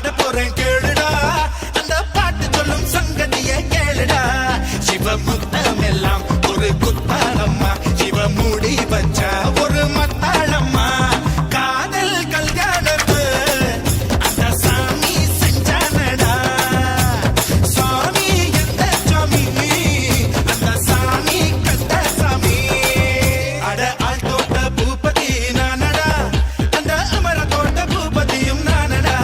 பாட போறேன் கேளுடா அந்த பாட்டு சொல்லும் சங்கதியை கேளுடா சிவமுத்தம் எல்லாம் ஒரு குத்தாளம்மா சிவ மூடி வச்ச ஒரு மத்தாளம்மா காதல் கல்யாணத்து அந்த சாமி செஞ்சானடா சாமி எந்த சாமி அந்த சாமி கத்த சாமி அட ஆள் தோட்ட பூபதி நானடா அந்த அமர தோட்ட பூபதியும் நானடா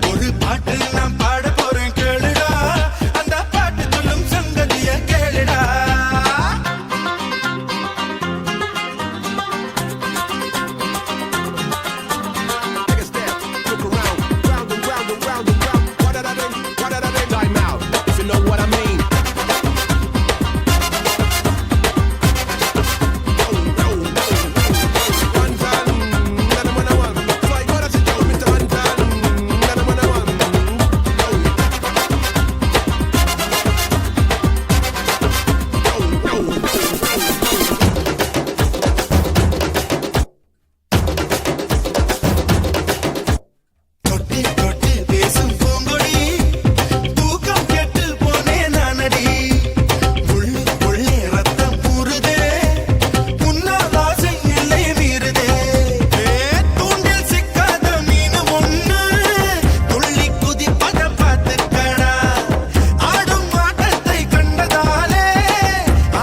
ஒரு பாட்டு நான் பாட போறேன் கேளுடா அந்த பாட்டு சொல்லும் சங்கதிய கேளுடா தொட்டு தொட்டு பேசும் பூங்கொடி தூக்கம் கெட்டு போனேன் நானடி உள்ளுக்குள்ளே ரத்தம் ஊறுதே உன்னால் ஆசை எல்லை மீறுதே தூண்டில் சிக்காத மீன் ஒண்ணு துள்ளி குதிப்பத பார்த்துக்கடா ஆடும் ஆட்டத்தை கண்டதாலே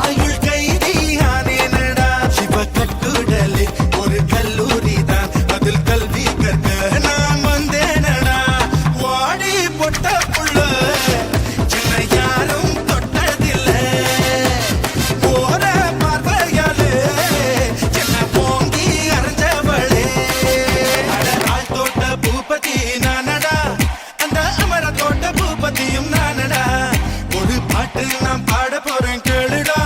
ஆயுள் கைதி ஆனேனடா சிவ கட்டுடலே ஒரு கல்லூரி தான் அதில் கல்வி கற்க நான் வந்தேனடா வாடி பொட்ட புள்ள சின்ன யாரும் தொட்டதில்லை போற பார்வையாலே சின்ன போங்கி அரைஞ்சவளே ஆள் தோட்ட பூபதி நானடா அந்த அமர தோட்ட பூபதியும் நானடா ஒரு பாட்டு நான் பாட போறேன் கேளுடா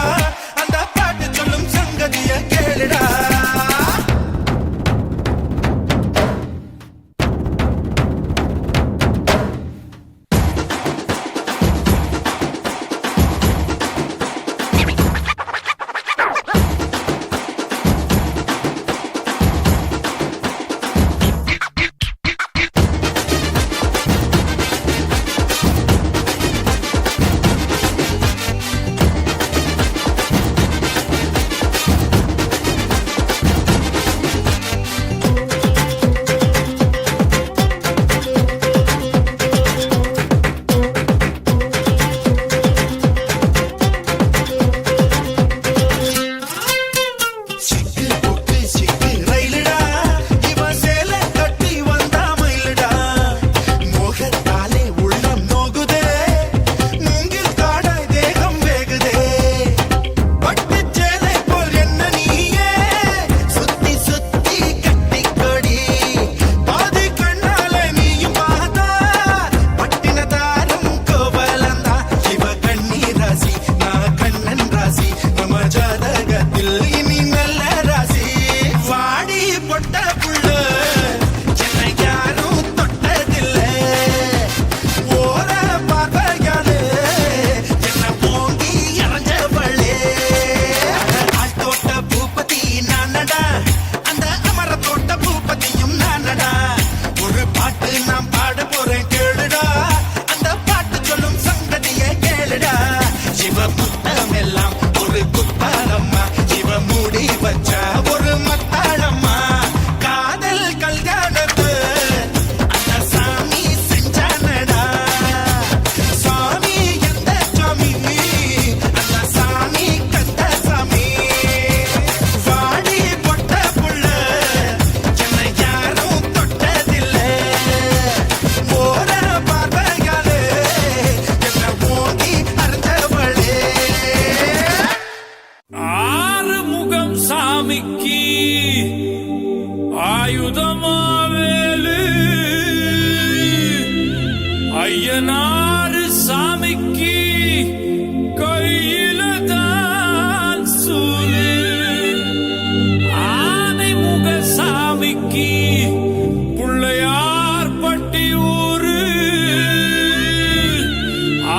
அந்த பாட்டு சொல்லும் சங்கதிய கேளுடா சிக்கு புக்கு சிக்கு ரயிலுடா இவன் சேலை கட்டி வந்தா மயிலுடா மோகத்தாலே உள்ளம் நோகுதே மூங்கில் காடாய் தேகம் வேகுதே பட்டு சேலை போல் என்ன நீயே சுத்தி சுத்தி கட்டிக்கொடி பாதி கண்ணால நீயும் பார்த்தா பட்டினதாரும் கோவலந்தா சிவ கண்ணீர் ராசி நான் கண்ணன் ராசி நம்ம ஜாதகத்தில் இனி நல்ல ராசி வாடி பொட்ட புள்ள சின்ன யாரும் தொட்டதில்லை ஓர பார்வையாலே என்ன போங்கி இறஞ்சவளே ஆள் தோட்ட பூபதி நானடா அந்த அமர தோட்ட பூபதியும் நானடா ஒரு பாட்டு நான் பாட போறேன் கேளுடா அந்த பாட்டு சொல்லும் சங்கதியை கேளுடா சிவ புத்தம் எல்லாம் ஒரு குத்தாளம்மா சிவ மூடி வச்ச ஒரு மத்தாளம்மா காதல் கல்யாணத்து அந்த சாமி செஞ்சானடா சாமி எந்த சாமி அந்த சாமி கத்த சாமி வாடி பொட்ட புள்ள சின்ன யாரும் தொட்டதில்லை போற பார்வையாலே என்ன ஓங்கி அரைஞ்சவளே ஆறுமுகம் சாமிக்கு ஆயுதமாவேலு ஐயனாறு சாமிக்கு கையில தான் சூழு ஆனைமுக சாமிக்கு புள்ளையார் பட்டி ஊரு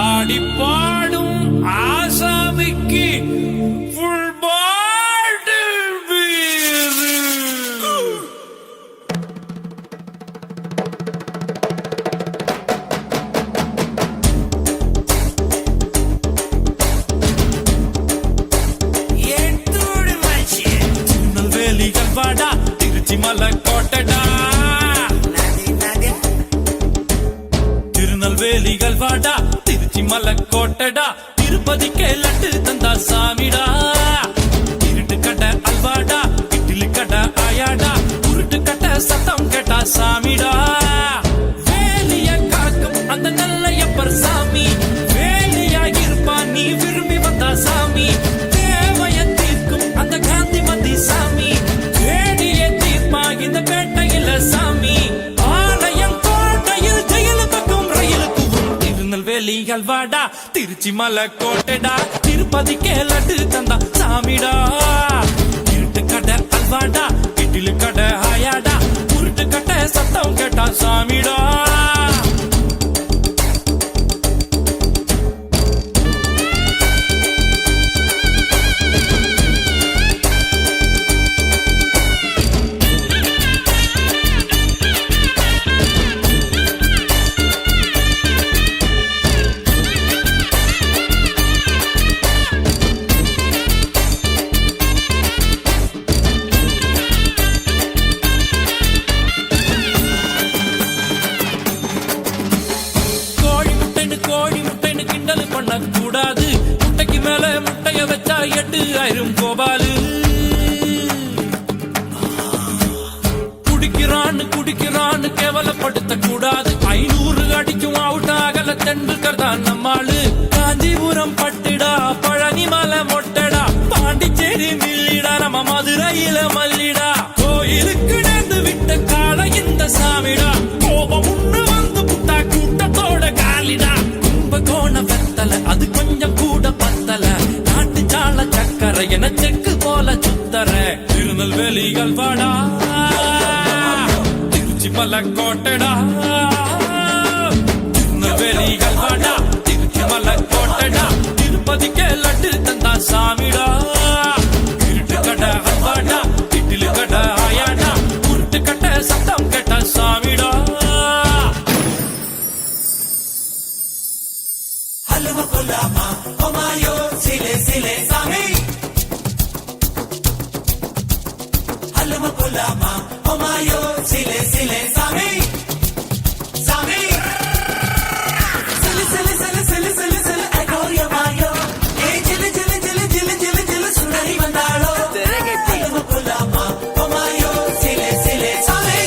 ஆடி பாடும் ஆசாமிக்கு full bottle beer. திருநெல்வேலிகள் வாடா திருச்சி மலக்கோட்டடா திருப்பதிக்கே லட்டு தந்தா சாமிடா இருட்டு கடை அல்வாடா இட்லி கடை ஆயாடா உருட்டு கடை சத்தம் கேட்டா சாமிடா வேலிய காக்கும் அந்த நல்லையப்பர் சாமி வேலியா இருப்பான் நீ விரும்பி வந்தா சாமி தேவைய தீர்க்கும் அந்த காந்திமதி சாமி வேடிய தீர்ப்பா இந்த பேட்டையில சாமி ஆலயம் கோட்டையில் ஜெயிலு பக்கம் ரயிலுக்கும் திருநெல்வேலிகள் வாடா திருச்சி மலக்கோட்டடா திருப்பதிக்கே லட்டு தந்தா சாமிடா இருட்டு கடை அல்வாடா இட்லி கடை ஆயாடா உருட்டு கடை சத்தம் கேட்டா சாமிடா கோழி முட்டைன்னு கிண்டல் பண்ண கூடாது முட்டைக்கு மேல முட்டைய வச்சா 8000 கோபாலு குடிக்கிறான்னு கேவலப்படுத்த கூடாது 500 அடிக்கும் அவுட் ஆகல தெண்டுல்கர் தான் நம்மாளு காஞ்சிபுரம் பட்டுடா பழனி மலை மொட்டடா பாண்டிச்சேரி மில்லிடா நம்ம மதுரையில மல்லிடா கோயிலுக்கு நேர்ந்து விட்ட கால இந்த சாமிடா கோபம் உண்ணு வந்து புட்டா கூட்டத்தோட காலிடா கும்பகோண வெத்தல அது கொஞ்சம் கூட பத்தல நாட்டு சால சக்கரை என செக்கு போல சுத்தர திருநெல்வேலிகள் வாடா திருச்சி மலக்கோட்டடா திருநெல்வேலிகள் வாடா திருச்சி மலக்கோட்டடா திருப்பதிக்கே லட்டு தந்தா சாமிடா இருட்டு கடை அல்வாடா இட்லி கடை ஆயாடா உருட்டு கடை சத்தம் கேட்ட சாமிடா हलवा गुलामा ओमायो सिले सिले सामी हलवा गुलामा ओमायो सिले सिले सामी सामी सिले सिले सिले सिले सिले सिले एकोरिया मायो ए जिले जिले जिले जिले जिले जिले सुंदरी बंदालो हलवा गुलामा ओमायो सिले सिले सामी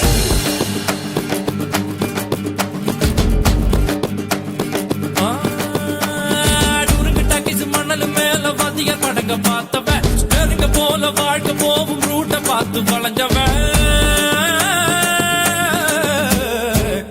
மணல் மேல வாத்திய படங்க பார்த்தவன் நெருங்க போல வாழ்க்கை போகும் ரூட்ட பார்த்து வளைஞ்சவன்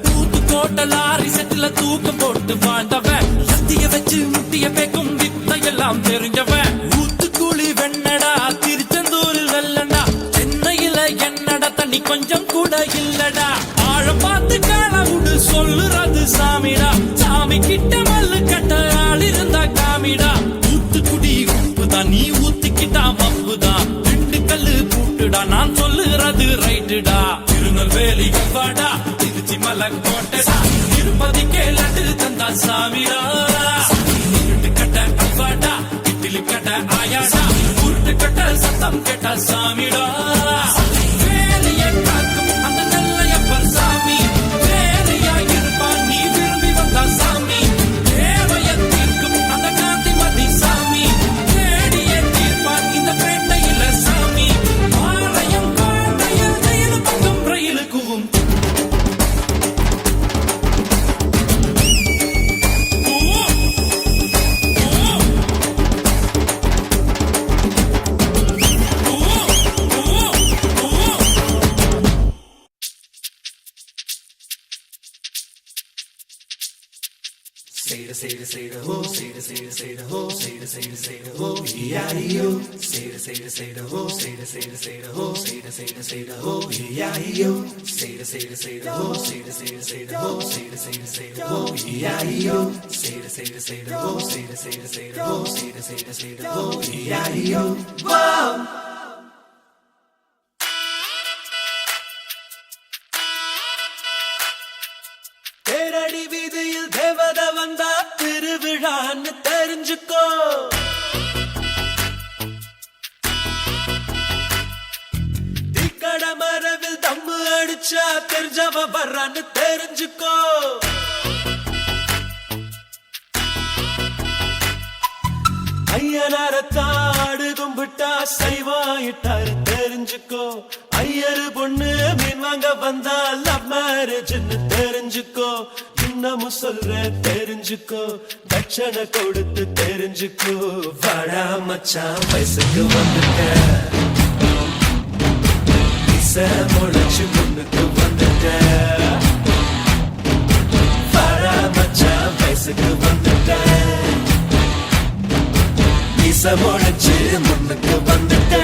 தூத்துக்கோட்டை லாரி செட்டில தூக்கம் போட்டு வாழ்ந்தவன் சத்திய வச்சு முட்டிய பேக்கும் வித்தையெல்லாம் தெரிஞ்சவன் ஊத்துக்குழி வெண்ணடா திருச்செந்தூரில் வெள்ளடா சென்னையில என்னடா தண்ணி கொஞ்சம் கூட இல்லடா ஆழம் பார்த்து கால விடு சொல்லுறது சாமிடா சாமி கிட்ட மல்லு கட்ட ஆள் இருந்தா காமிடா ஊத்துக்குடி உப்புதான் நீ ஊத்திக்கிட்டா மப்புதான் 2 கல்லு கூட்டுடா நான் சொல்லுறது ரைட்டுடா திருநெல்வேலிகள் வாடா திருச்சி மலக்கோட்டடா திருப்பதிக்கே லட்டு தந்தா சாமிடா இருட்டு கட்ட அல்வாடா இட்லி கட்ட ஆயாடா உருட்டு கட்ட சத்தம் கேட்டா சாமிடா வேலிய காக்கும் அந்த நல்லையப்பர் சாமி வேலியா இருப்பான் நீ விரும்பி வந்தா சாமி தேவைய தீர்க்கும் அந்த காந்திமதி சாமி வேடிய தீர்ப்பான் இந்த பேட்டையில சாமி ஆலயம் கோட்டையில் ஜெயிலு பக்கம் ரயிலுக்கும் Say the ho, say the ho, say the ho, E-I-E-O. Say the ho, say the ho, say the ho, E-I-E-O. Say the ho, say the ho, say the ho, E-I-E-O. Say the ho, say the ho, say the ho, E-I-E-O. Wow! தேரடி வீதியில் தேவத வந்தா திருவிழான்னு தெரிஞ்சுக்கோ திக்கட மரவில் தம்மு அடிச்சா தெரிஞ்சவ வர்றான்னு தெரிஞ்சுக்கோ சைவாயிட்டாரு தெரிஞ்சுக்கோ. ஐயரு பொண்ணு மீன் வாங்க வந்தா லவ் மேரேஜ்னு தெரிஞ்சுக்கோ. இன்னமும் சொல்றேன் தெரிஞ்சுக்கோ, தட்சணை கொடுத்து தெரிஞ்சுக்கோ. வாடா மச்சான் வயசுக்கு வந்துட்ட, இசை முளைச்சு முன்னுக்கு வந்துட்ட. வாடா மச்சான் வயசுக்கு வந்துட்ட, இசை முளைச்சு முன்னுக்கு வந்துட்ட.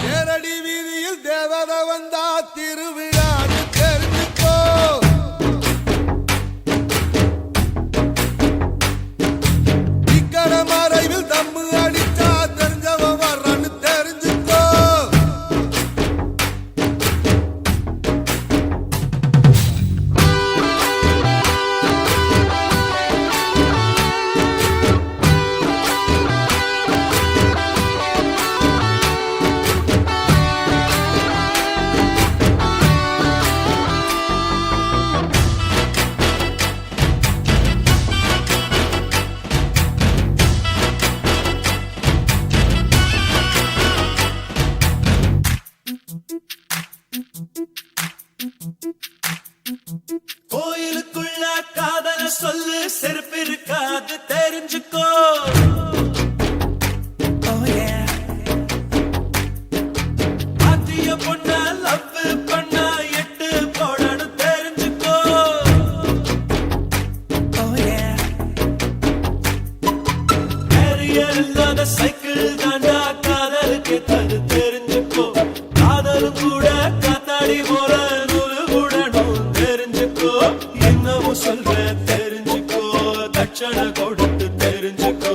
நேரடி வீதியில் தேவத வந்தா திருவிழான்னு தெரிஞ்சுக்கோ. இக்கட மறைவில் தம்மு அடிச்சா தெரிஞ்சவன் வர்றான்னு தெரிஞ்சுக்கோ. கோயிலுக்குள்ள காதல சொல்லு, செருப்பு இருக்காது தெரிஞ்சுக்கோ. பாத்திய பொண்ண லவ் பண்ணா எட்டு போடணும் தெரிஞ்சுக்கோ. கேரியர் இல்லாத சைக்கிள் தாண்டா காதலுக்கு தது தெரிஞ்சுக்கோ. காதலும் கூட காத்தாடி போல நூலு கூடணும் தெரிஞ்சுக்கோ. என்னவும் சொல்ற தெரிஞ்சுக்கோ, தட்சணை கொடுத்து தெரிஞ்சுக்கோ.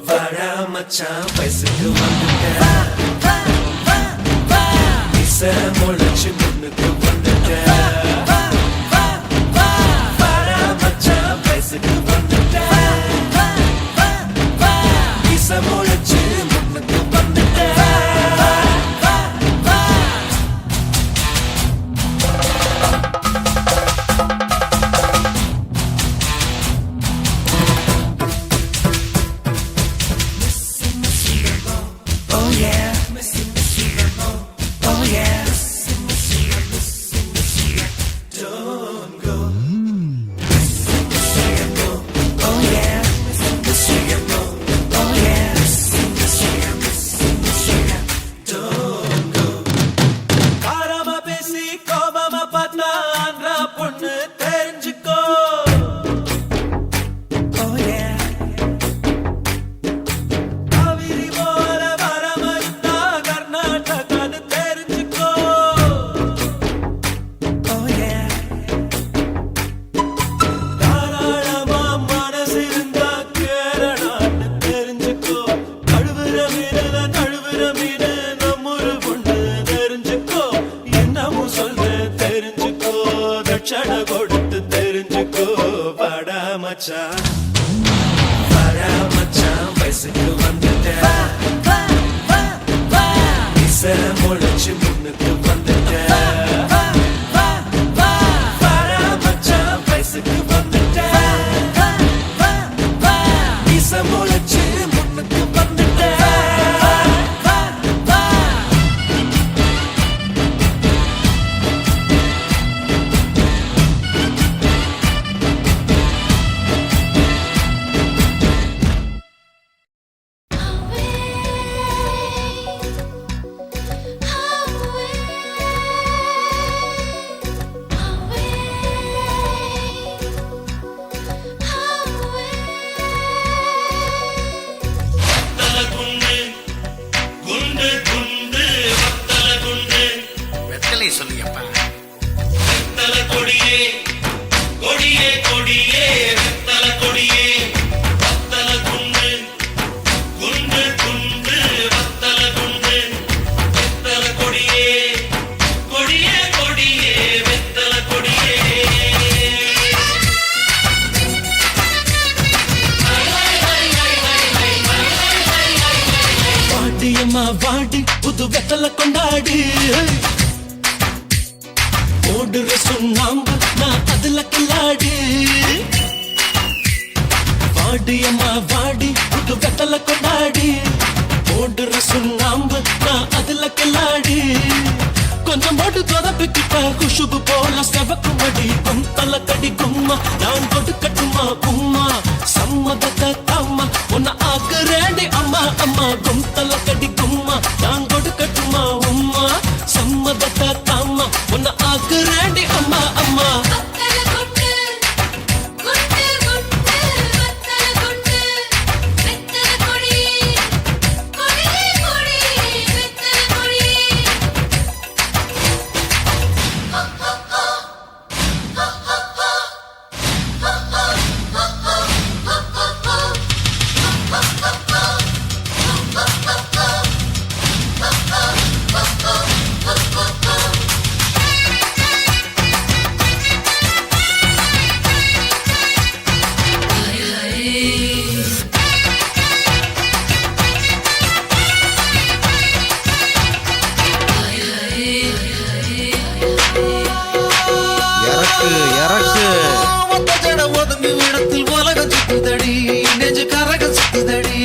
வாடா மச்சான் வயசுக்கு வந்துட்ட, இசை முளைச்சு முன்னுக்கு வந்துட்ட. வாடா மச்சான் வயசுக்கு வந்துட்ட, இசை முளைச்சு முன்னுக்கு வந்துட்ட. காரமா பேசி கோபமா பார்த்தா ஆந்திரா பொண்ணு தெரிஞ்சுக்கோ. காவிரி போல வர மறுத்தா கர்நாடகான்னு தெரிஞ்சுக்கோ. தாராளமா மனசு இருந்தா கேரளான்னு தெரிஞ்சுக்கோ. கழுவுற மீனுல நழுவுற மீனு நம்மொரு பொண்ணு தெரிஞ்சுக்கோ. என்னமும் சொல்ற தெரிஞ்சுக்கோ, தட்சணை கொடுத்து தெரிஞ்சுக்கோ. வாடா மச்சான், வாடா மச்சான் வயசுக்கு வந்துட்ட, இசை முளைச்சு முன்னுக்கு வந்துட்ட. வாடா மச்சான் வயசுக்கு வந்துட்ட, இசை முளைச்சு முன்னுக்கு வந்துட்ட. வெத்தலை சொல்லியப்பா. கொடியே கொடியே கொடியே வெத்தல கொடியே, வத்தல குண்டு குண்டு குண்டு வத்தல குண்டு. வெத்தல கொடியே கொடியே கொடியே வெத்தல கொடியே. வாடியம்மா வாடி புது வெத்தல கொண்டாடி, ஓடுற சுண்ணாம்பு நான் அதுல கில்லாடி. வாடியம்மா வாடி புது வெத்தல கொண்டாடி, சொதப்பிக்கிட்ட குஷுபு போல செவக்குமடி குந்தல கடி கும்மா நான் கொடுக்கட்டுமா உம்மா சம்மதத்தை தாமா உன்னை ஆக்குறேண்டி அம்மா அம்மா குந்தல கடி கும்மா நான் கொடுக்கட்டுமா உம்மா சம்மதத்தை தாமா உன்னை ஆக்குறேண்டி அம்மா அம்மா ஒதுங்கு இடத்தில் உலகம் சுத்துதடி நெஞ்சு கரக சுத்துதடி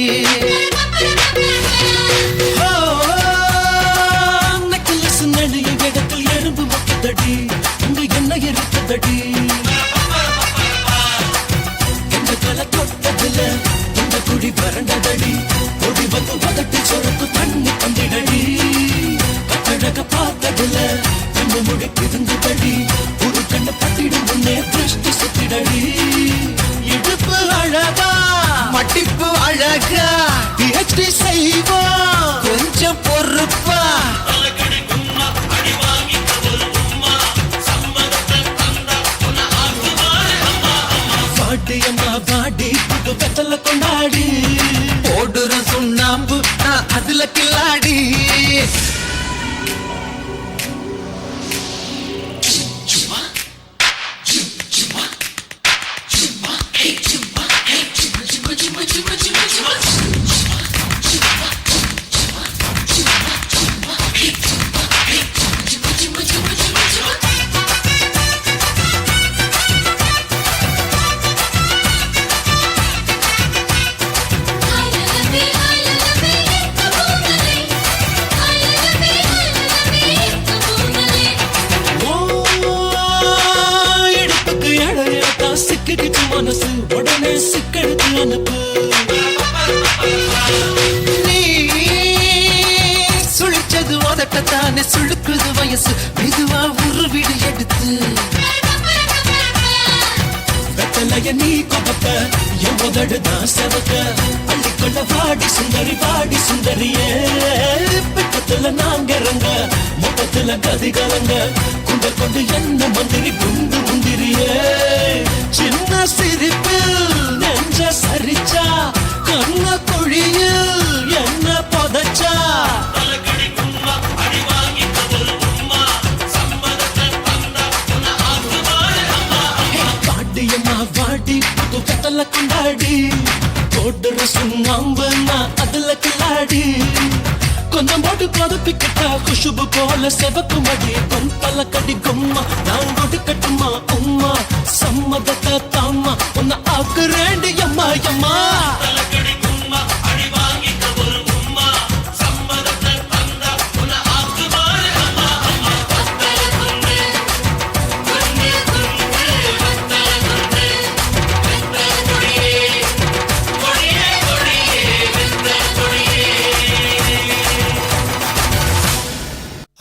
நெக்லஸ் நடிகை இடத்தில் எறும்பு மொத்ததடி இங்கு என்ன இருக்குதடி இந்த கலை தொட்டதில்ல இந்த குடி பரண்டதடி ஒடி வந்து உதட்டு சொரப்பு தண்ணி தந்திடடி கட்டழக பார்த்ததில்ல இந்த முடி பிதுங்குதடி ஒரு கண்ண பத்திடும் முன்னே திருஷ்டி சுத்திடடி இடுப்பு அழகா மட்டிப்பு அழகா PhD செய்வோம் கொஞ்சம் பொறுப்பா பாட்டியம்மா பாடி புது வெத்தல கொண்டாடி போடுற சுண்ணாம்பு நான் அதுல கில்லாடி சிக்கிட்டு மனசு உடனே சிக்கெடுத்து அனுப்பு நீ சுழிச்சது உதட்டத்தானே சுழுக்குது வயசு மெதுவா உருவிடு எடுத்து வெத்தலைய நீ கொப்பத்த என் உதடுதான் செவக்க அள்ளிக்கொள்ள வாடி சுந்தரியே பக்கத்துல நாங்க இறங்க மொத்தத்துல கதி கலங்க குண்ட கொண்டு என்ன மந்திரி குண்டு முந்திரியே சின்ன சிரிப்பில் நெஞ்ச சரிச்சா கண்ண குழியில் என்ன புதைச்சா பாட்டியம்மா வாடி புது கத்தல கொண்டாடி போடுற சுண்ணாம்பு நான் அதுல கில்லாடி கொஞ்சம் போட்டு கொதப்பிக்கிட்டா குஷுபு போல செவக்குமடி கொந்தல கடி கும்மா நான் கொடுக்கட்டுமா உம்மா சம்மதத்தை தாமா உன்னை ஆக்குறேண்டி அம்மா அம்மா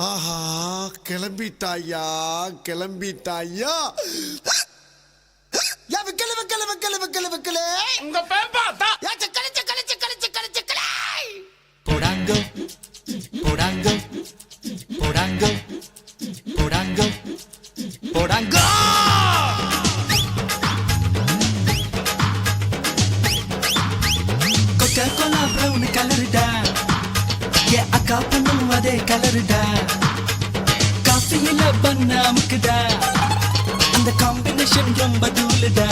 ஆஹா கிளம்பிட்டாயா கிளம்பிட்டாயா உங்க பேம்பாத்தா போடாங்கோ போடாங்கோ போடாங்கோ போடாங்கோ போடாங்கோ கொக்கா கோலா ப்ரௌன் கலருடா ஏ அக்கா பொண்ணும் அதே கலருடா காஃபியில பண்ண அமுக்குடா அந்த காம்பினேஷன் ரொம்ப தூளுடா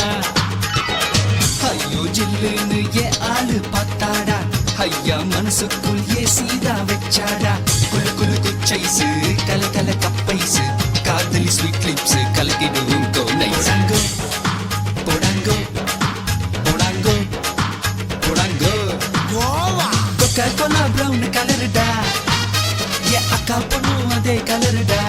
ஐயோ ஜில்லுன்னு ஏ ஆளு பார்த்தாடா ஐயா மனசுக்குள் ஏ சீதா வச்சாடா குலு குலு குச்சைசு கல கல கப்பைசு காதலி ஸ்வீட் லிப்ஸ் கலக்கிடுவோம் கோனைசங்கோ போடாங்கோ போடாங்கோ போடாங்கோ கோவா கொக்கா கோலா ப்ரௌன் கலருடா ஏ அக்கா பொண்ணும் அதே கலருடா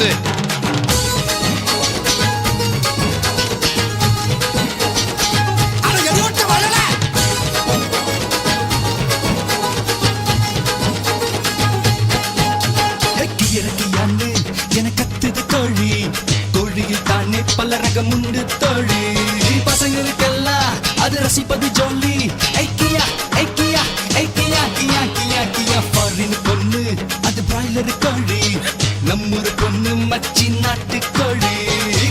ஊத்து. அட எதுவட்ட வரல. இறக்கியான்னு என கத்துது கோழி, கோழியில் தானே பல ரகம் உண்டு தோழி. பசங்களுக்கெல்லாம் அது ரசிப்பது ஜோலி. ஐக்கியா ஐக்கியா ஐக்கியா கியா கியா கியா. ஃபாரின் பொண்ணு அது பிராய்லர் கோழி, நம்மூர் பொண்ணு மச்சி நாட்டு கோழி.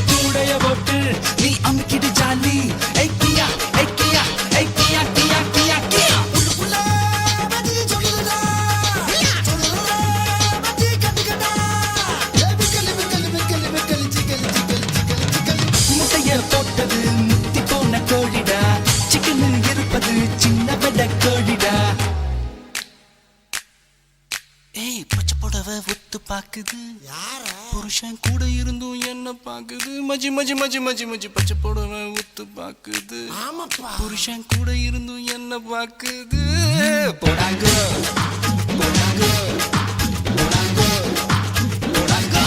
கூடைய போட்டு நீ அமுக்கிடு ஜாலி. ஐக்கியா ஐக்கியா ஐக்கியா கியா கியா கியா. உள்ளுக்குள்ள மதி சொல்லுடா. சொல்லுடா மதி கட்டுக்கடா. விக்கலி விக்கலி விக்கலி விக்கலி சிக்கலி சிக்கலி சிக்கலி சிக்கலி. முட்டைய போட்டது முத்தி போன கோழிடா, சிக்கன் இருப்பது சின்ன வெட கோழிடா. ஏய் பச்சை புடவை ஒத்து பாக்குது, யாரா? புருஷன் கூட இருந்தும் என்ன பாக்குது. மஜி மஜி மஜி மஜி மஜி பச்சை புடவை ஒத்து பாக்குது, ஆமாப்பா. புருஷன் கூட இருந்தும் என்ன பாக்குது. போடாங்க போடாங்க போடாங்க போடாங்க.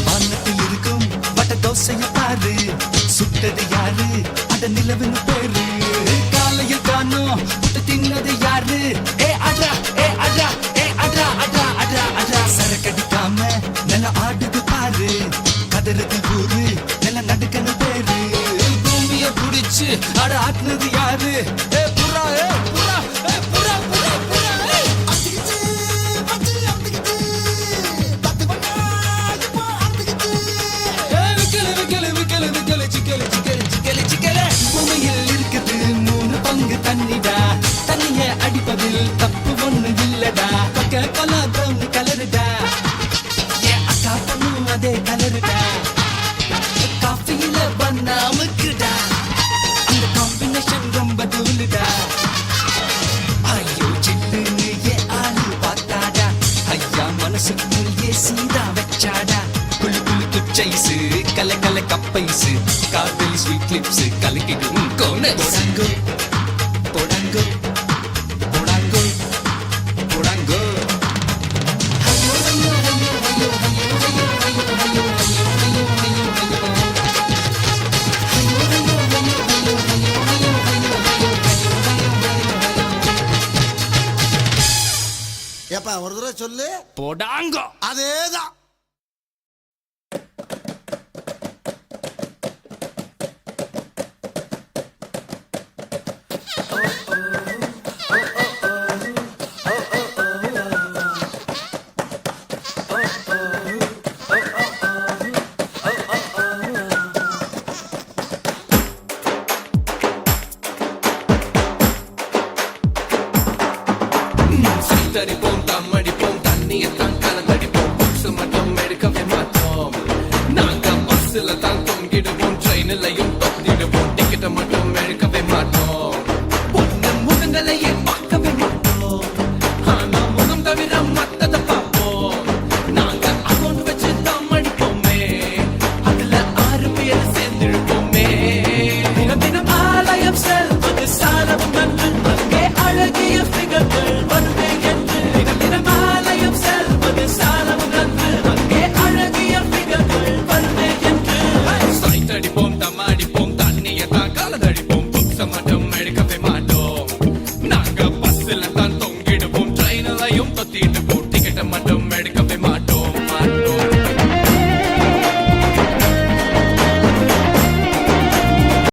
வானத்தில் இருக்கும் வட்ட தோசைய பாரு, சுட்டது யாரு அட நிலவுன்னு பேரு. காலையில் காணோம் புட்டு தின்னது யாரு. ஏ அட்ரா ஏ அட்ரா ஏ அட்ரா அட்ரா அட்ரா அட்ரா. சரக்கடிக்காம நல்ல ஆடுது பாரு, கதறது ஊரு நல்ல நடுக்கன பேரு. பூமிய புடிச்சு அட ஆட்டுனது யாரு. ஏ புறா ஏ புறா ஏ புறா புறா புறா. ஏய் அத்திக்கிச்சு பச்சி அத்திக்கிச்சு. பத்து பண்ணா இப்போ அத்திக்கிச்சு. பூமியில் இருக்குது 3 பங்கு தண்ணிடா, தண்ணிய அடிப்பதில் தப்பு ஒண்ணு இல்லடா. பக்க கொலா பிரவுன் கலருடா, என் அக்கா பொண்ணும் அதே கலருடா. காஃபியில பண்ணாமுக்குடா, அந்த காம்பினேஷன் ரொம்ப தூளுடா. ஐயோ சில்லுன்னு என் ஆளு பார்த்தாடா, ஐயா மனசுக்குள் ஏசிதா வச்சாடா. குளு குளு குச்சைசு கல கல கப்பைசு, காதலி ஸ்வீட் கிளிப்ஸ் கலக்கிடும் கோனஸ். போடாங்கோ போடாங்கோ போடாங்கோ போடாங்கோ. ஐயோ ஐயோ ஐயோ ஐயோ ஐயோ ஐயோ ஐயோ ஐயோ ஐயோ ஐயோ ஐயோ ஐயோ. ஏப்பா ஒரு தடவை சொல்லு. போடாங்கோ. அதேதான். தடிப்போம் தம்மடிப்போம் தண்ணியத்தான் கலந்தடிப்போம், புக்ஸ் மட்டும் எடுக்கவே மாட்டோம். நாங்க பஸ்ல தான் தொங்கிடுவோம், ட்ரெயின்லயும் தொங்கிடுவோம், டிக்கெட்டை மட்டும் எடுக்கவே மாட்டோம். பொண்ணு முகங்களையே பார்க்கவே மாட்டோம், ஆனா முகம் தவிர மத்தத பார்ப்போம். நாங்க அக்கௌண்ட் வச்சு தான் அடிப்போமே, அதுல 6 பேர் சேர்ந்திருப்போமே. தினம் தினம் ஆலயம் செல்வது சாலவும் நன்று, அங்கே அழகிய ஃபிகர்கள் வருவே என்று. தினம் தினம் ஆலயம் செல்வது சாலவும் நன்று, அங்கே அழகிய ஃபிகர்கள் வருவே என்று. சைத்தடிப்போம் தம்மாடிப்போம் தண்ணியை தான் கலந்தடிப்போம், புக்ஸை மட்டும் எடுக்கவே மாட்டோம். நாங்க பஸ்ல தான் தொங்கிடுவோம், ட்ரெயின்லையும் தொத்திடுவோம், டிக்கெட்டை மட்டும்